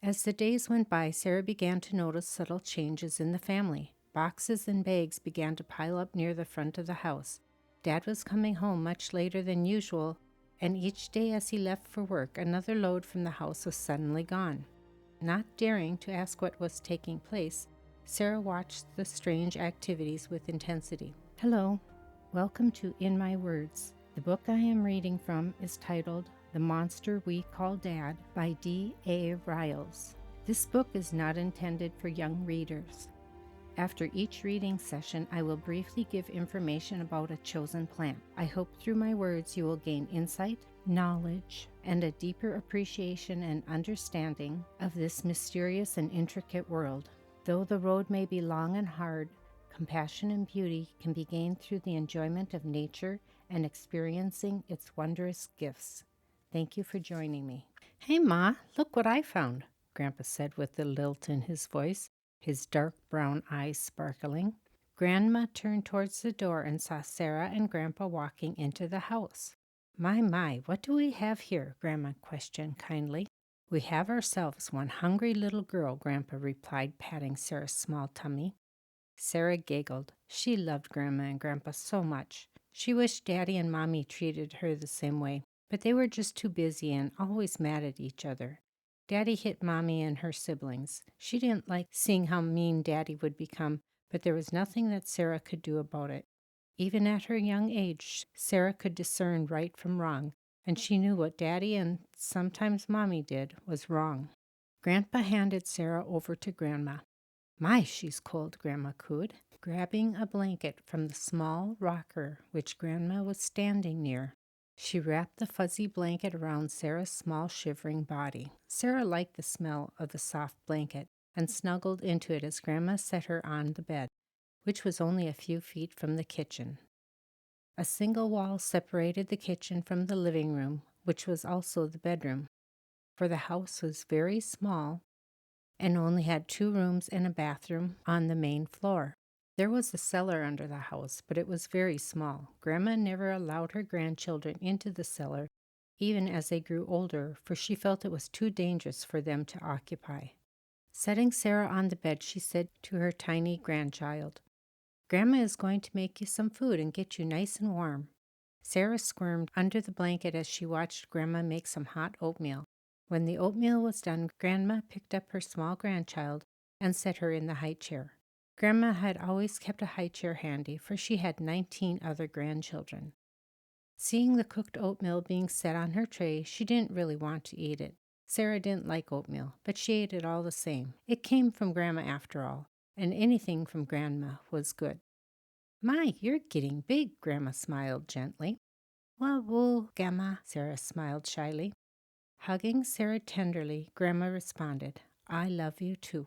As the days went by, Sarah began to notice subtle changes in the family. Boxes and bags began to pile up near the front of the house. Dad was coming home much later than usual, and each day as he left for work, another load from the house was suddenly gone. Not daring to ask what was taking place, Sarah watched the strange activities with intensity. Hello, welcome to In My Words. The book I am reading from is titled The Monster We Call Dad by D.A. Riles. This book is not intended for young readers. After each reading session, I will briefly give information about a chosen plant. I hope through my words you will gain insight, knowledge, and a deeper appreciation and understanding of this mysterious and intricate world. Though the road may be long and hard, compassion and beauty can be gained through the enjoyment of nature and experiencing its wondrous gifts. Thank you for joining me. Hey, Ma, look what I found, Grandpa said with a lilt in his voice, his dark brown eyes sparkling. Grandma turned towards the door and saw Sarah and Grandpa walking into the house. My, what do we have here? Grandma questioned kindly. We have ourselves one hungry little girl, Grandpa replied, patting Sarah's small tummy. Sarah giggled. She loved Grandma and Grandpa so much. She wished Daddy and Mommy treated her the same way, but they were just too busy and always mad at each other. Daddy hit Mommy and her siblings. She didn't like seeing how mean Daddy would become, but there was nothing that Sarah could do about it. Even at her young age, Sarah could discern right from wrong, and she knew what Daddy and sometimes Mommy did was wrong. Grandpa handed Sarah over to Grandma. My, she's cold, Grandma cooed, grabbing a blanket from the small rocker which Grandma was standing near. She wrapped the fuzzy blanket around Sarah's small shivering body. Sarah liked the smell of the soft blanket and snuggled into it as Grandma set her on the bed, which was only a few feet from the kitchen. A single wall separated the kitchen from the living room, which was also the bedroom, for the house was very small and only had 2 rooms and a bathroom on the main floor. There was a cellar under the house, but it was very small. Grandma never allowed her grandchildren into the cellar, even as they grew older, for she felt it was too dangerous for them to occupy. Setting Sarah on the bed, she said to her tiny grandchild, Grandma is going to make you some food and get you nice and warm. Sarah squirmed under the blanket as she watched Grandma make some hot oatmeal. When the oatmeal was done, Grandma picked up her small grandchild and set her in the high chair. Grandma had always kept a high chair handy, for she had 19 other grandchildren. Seeing the cooked oatmeal being set on her tray, she didn't really want to eat it. Sarah didn't like oatmeal, but she ate it all the same. It came from Grandma after all, and anything from Grandma was good. My, you're getting big, Grandma smiled gently. Well, Grandma, Sarah smiled shyly. Hugging Sarah tenderly, Grandma responded, I love you too.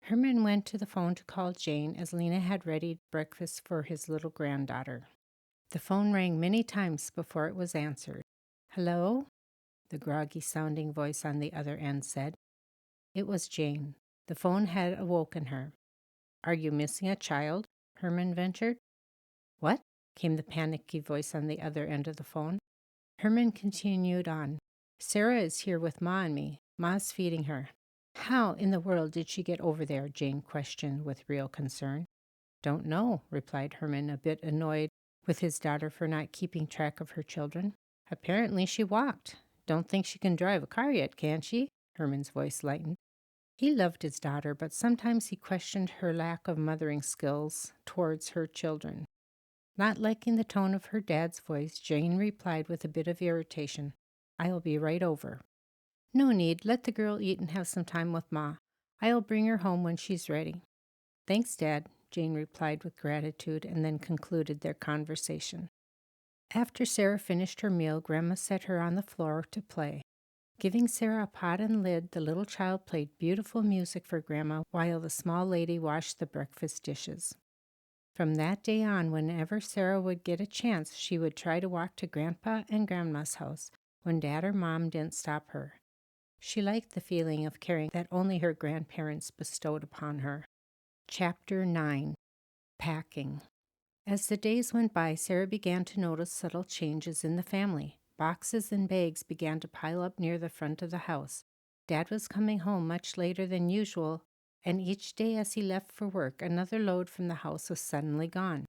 Herman went to the phone to call Jane as Lena had readied breakfast for his little granddaughter. The phone rang many times before it was answered. Hello? The groggy-sounding voice on the other end said. It was Jane. The phone had awoken her. Are you missing a child? Herman ventured. What? Came the panicky voice on the other end of the phone. Herman continued on. Sarah is here with Ma and me. Ma's feeding her. How in the world did she get over there? Jane questioned with real concern. Don't know, replied Herman, a bit annoyed with his daughter for not keeping track of her children. Apparently she walked. Don't think she can drive a car yet, can she? Herman's voice lightened. He loved his daughter, but sometimes he questioned her lack of mothering skills towards her children. Not liking the tone of her dad's voice, Jane replied with a bit of irritation. I'll be right over. No need. Let the girl eat and have some time with Ma. I'll bring her home when she's ready. Thanks, Dad, Jane replied with gratitude and then concluded their conversation. After Sarah finished her meal, Grandma set her on the floor to play. Giving Sarah a pot and lid, the little child played beautiful music for Grandma while the small lady washed the breakfast dishes. From that day on, whenever Sarah would get a chance, she would try to walk to Grandpa and Grandma's house when Dad or Mom didn't stop her. She liked the feeling of caring that only her grandparents bestowed upon her. Chapter 9. Packing. As the days went by, Sarah began to notice subtle changes in the family. Boxes and bags began to pile up near the front of the house. Dad was coming home much later than usual, and each day as he left for work, another load from the house was suddenly gone.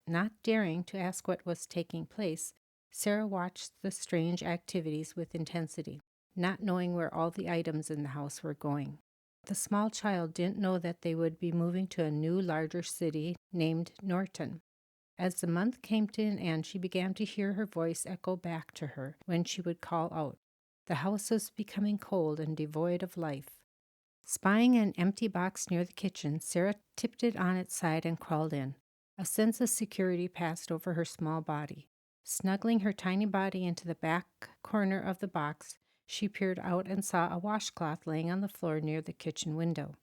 Not daring to ask what was taking place, Sarah watched the strange activities with intensity, not knowing where all the items in the house were going. The small child didn't know that they would be moving to a new, larger city named Norton. As the month came to an end, she began to hear her voice echo back to her when she would call out. The house was becoming cold and devoid of life. Spying an empty box near the kitchen, Sarah tipped it on its side and crawled in. A sense of security passed over her small body. Snuggling her tiny body into the back corner of the box, she peered out and saw a washcloth laying on the floor near the kitchen window.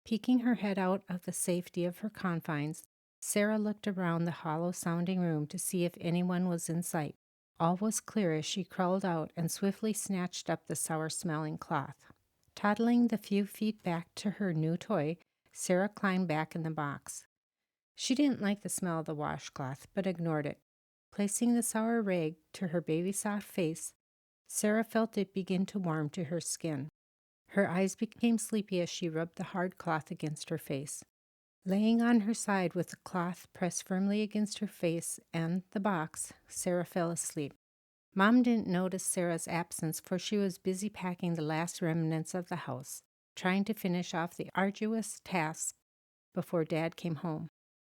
Peeking her head out of the safety of her confines, Sarah looked around the hollow-sounding room to see if anyone was in sight. All was clear as she crawled out and swiftly snatched up the sour-smelling cloth. Toddling the few feet back to her new toy, Sarah climbed back in the box. She didn't like the smell of the washcloth, but ignored it. Placing the sour rag to her baby-soft face, Sarah felt it begin to warm to her skin. Her eyes became sleepy as she rubbed the hard cloth against her face. Laying on her side with the cloth pressed firmly against her face and the box, Sarah fell asleep. Mom didn't notice Sarah's absence, for she was busy packing the last remnants of the house, trying to finish off the arduous task before Dad came home.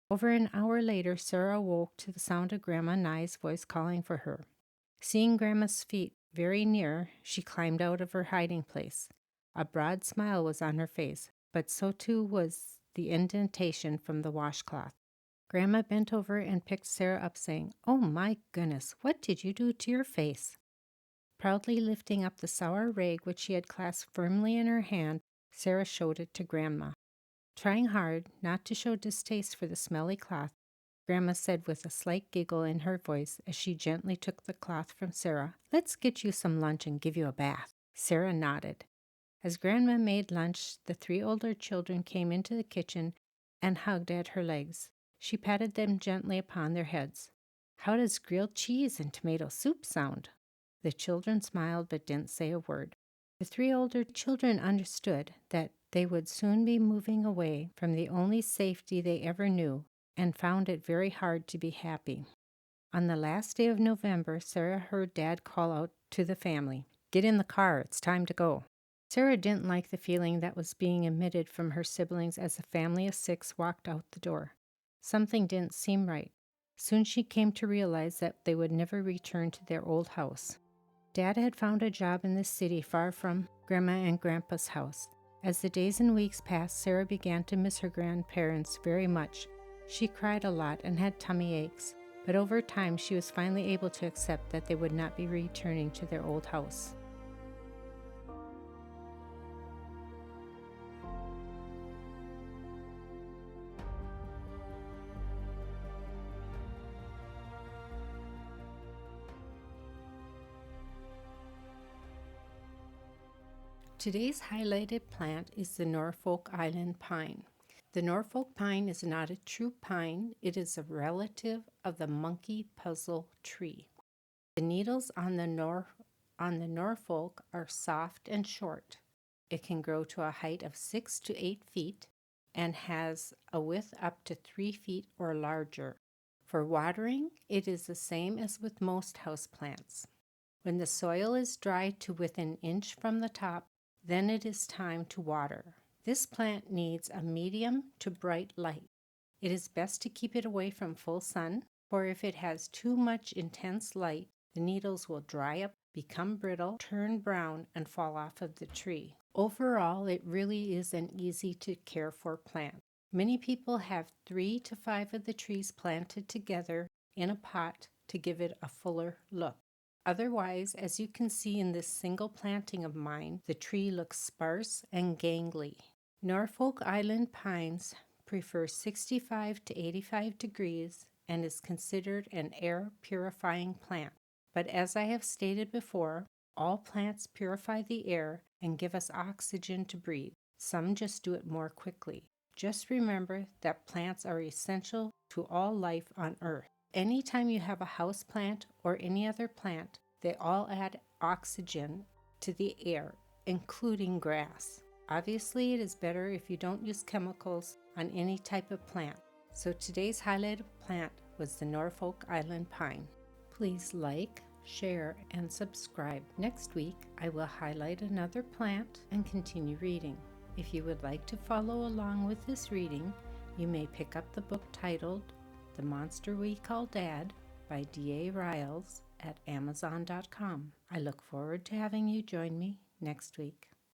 Over an hour later, Sarah awoke to the sound of Grandma Nye's voice calling for her. Seeing Grandma's feet very near, she climbed out of her hiding place. A broad smile was on her face, but so too was the indentation from the washcloth. Grandma bent over and picked Sarah up, saying, "Oh my goodness, what did you do to your face?" Proudly lifting up the sour rag which she had clasped firmly in her hand, Sarah showed it to Grandma. Trying hard not to show distaste for the smelly cloth, Grandma said with a slight giggle in her voice as she gently took the cloth from Sarah, "Let's get you some lunch and give you a bath." Sarah nodded. As Grandma made lunch, the 3 older children came into the kitchen and hugged at her legs. She patted them gently upon their heads. "How does grilled cheese and tomato soup sound?" The children smiled but didn't say a word. The 3 older children understood that they would soon be moving away from the only safety they ever knew, and found it very hard to be happy. On the last day of November, Sarah heard Dad call out to the family, "Get in the car, it's time to go." Sarah didn't like the feeling that was being emitted from her siblings as the family of 6 walked out the door. Something didn't seem right. Soon she came to realize that they would never return to their old house. Dad had found a job in the city far from Grandma and Grandpa's house. As the days and weeks passed, Sarah began to miss her grandparents very much. She cried a lot and had tummy aches, but over time she was finally able to accept that they would not be returning to their old house. Today's highlighted plant is the Norfolk Island Pine. The Norfolk Pine is not a true pine, it is a relative of the monkey puzzle tree. The needles on the Norfolk are soft and short. It can grow to a height of 6 to 8 feet and has a width up to 3 feet or larger. For watering, it is the same as with most houseplants. When the soil is dry to within an inch from the top, then it is time to water. This plant needs a medium to bright light. It is best to keep it away from full sun, for if it has too much intense light, the needles will dry up, become brittle, turn brown, and fall off of the tree. Overall, it really is an easy to care for plant. Many people have 3 to 5 of the trees planted together in a pot to give it a fuller look. Otherwise, as you can see in this single planting of mine, the tree looks sparse and gangly. Norfolk Island pines prefer 65 to 85 degrees and is considered an air purifying plant. But as I have stated before, all plants purify the air and give us oxygen to breathe. Some just do it more quickly. Just remember that plants are essential to all life on Earth. Anytime you have a house plant or any other plant, they all add oxygen to the air including grass. Obviously, it is better if you don't use chemicals on any type of plant. So today's highlighted plant was the Norfolk Island Pine. Please like, share, and subscribe. Next week, I will highlight another plant and continue reading. If you would like to follow along with this reading, you may pick up the book titled The Monster We Call Dad by D.A. Riles at Amazon.com. I look forward to having you join me next week.